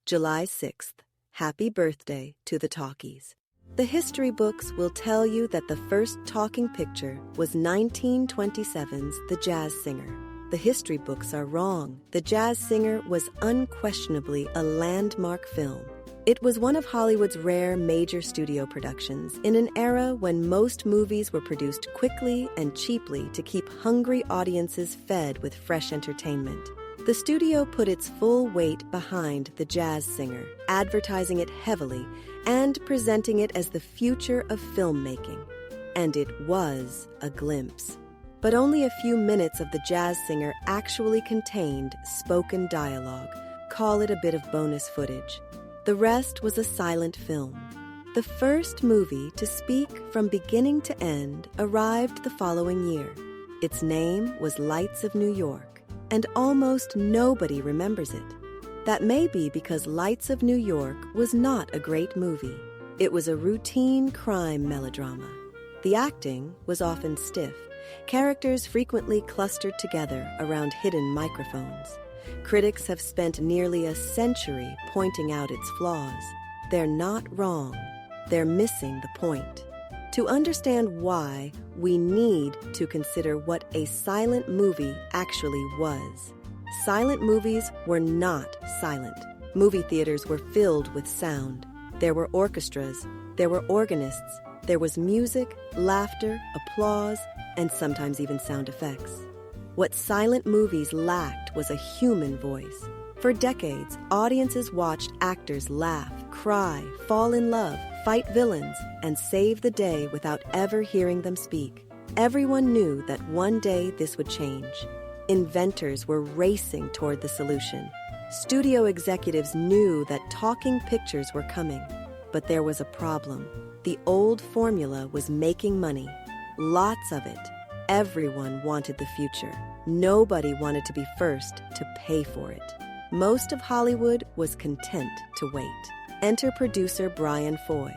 July 6th. Happy birthday to the Talkies. The history books will tell you that the first talking picture was 1927's The Jazz Singer. The history books are wrong. The Jazz Singer was unquestionably a landmark film. It was one of Hollywood's rare major studio productions in an era when most movies were produced quickly and cheaply to keep hungry audiences fed with fresh entertainment. The studio put its full weight behind The Jazz Singer, advertising it heavily and presenting it as the future of filmmaking. And it was a glimpse. But only a few minutes of The Jazz Singer actually contained spoken dialogue. Call it a bit of bonus footage. The rest was a silent film. The first movie to speak from beginning to end arrived the following year. Its name was Lights of New York, and almost nobody remembers it. That may be because Lights of New York was not a great movie. It was a routine crime melodrama. The acting was often stiff, characters frequently clustered together around hidden microphones. Critics have spent nearly a century pointing out its flaws. They're not wrong. They're missing the point. To understand why, we need to consider what a silent movie actually was. Silent movies were not silent. Movie theaters were filled with sound. There were orchestras, there were organists, there was music, laughter, applause, and sometimes even sound effects. What silent movies lacked was a human voice. For decades, audiences watched actors laugh, cry, fall in love, fight villains, and save the day without ever hearing them speak. Everyone knew that one day this would change. Inventors were racing toward the solution. Studio executives knew that talking pictures were coming. But there was a problem. The old formula was making money. Lots of it. Everyone wanted the future. Nobody wanted to be first to pay for it. Most of Hollywood was content to wait. Enter producer Brian Foy.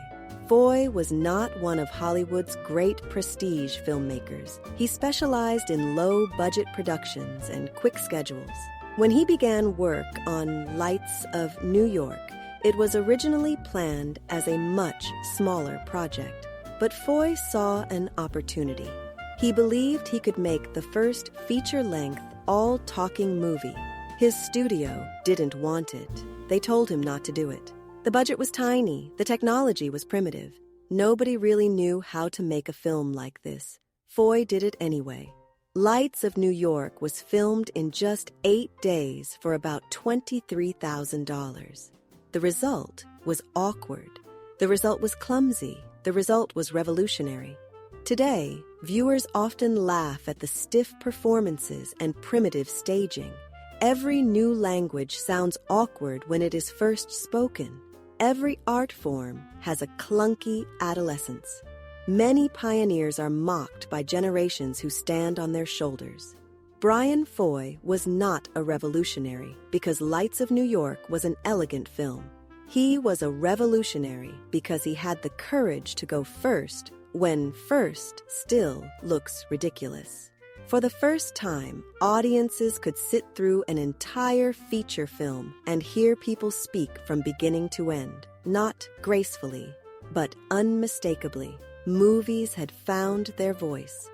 Foy was not one of Hollywood's great prestige filmmakers. He specialized in low-budget productions and quick schedules. When he began work on Lights of New York, it was originally planned as a much smaller project. But Foy saw an opportunity. He believed he could make the first feature-length, all-talking movie. His studio didn't want it. They told him not to do it. The budget was tiny. The technology was primitive. Nobody really knew how to make a film like this. Foy did it anyway. Lights of New York was filmed in just 8 days for about $23,000. The result was awkward. The result was clumsy. The result was revolutionary. Today, viewers often laugh at the stiff performances and primitive staging. Every new language sounds awkward when it is first spoken. Every art form has a clunky adolescence. Many pioneers are mocked by generations who stand on their shoulders. Brian Foy was not a revolutionary because Lights of New York was an elegant film. He was a revolutionary because he had the courage to go first when first still looks ridiculous. For the first time, audiences could sit through an entire feature film and hear people speak from beginning to end, not gracefully, but unmistakably. Movies had found their voice.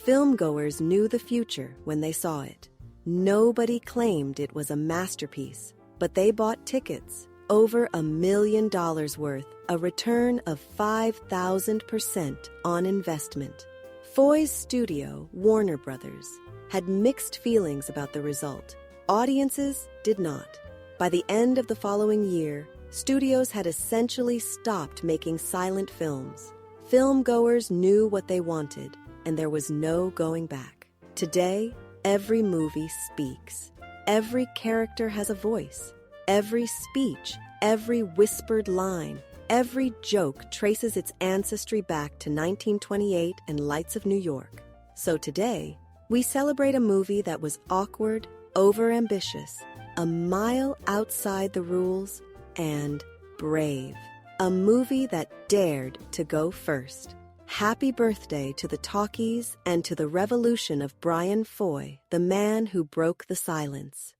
Filmgoers knew the future when they saw it. Nobody claimed it was a masterpiece, but they bought tickets. Over $1 million worth, a return of 5,000% on investment. Foy's studio, Warner Brothers, had mixed feelings about the result. Audiences did not. By the end of the following year, studios had essentially stopped making silent films. Filmgoers knew what they wanted, and there was no going back. Today, every movie speaks. Every character has a voice. Every speech, every whispered line, every joke traces its ancestry back to 1928 and Lights of New York. So today, we celebrate a movie that was awkward, overambitious, a mile outside the rules, and brave. A movie that dared to go first. Happy birthday to the Talkies and to the revolution of Brian Foy, the man who broke the silence.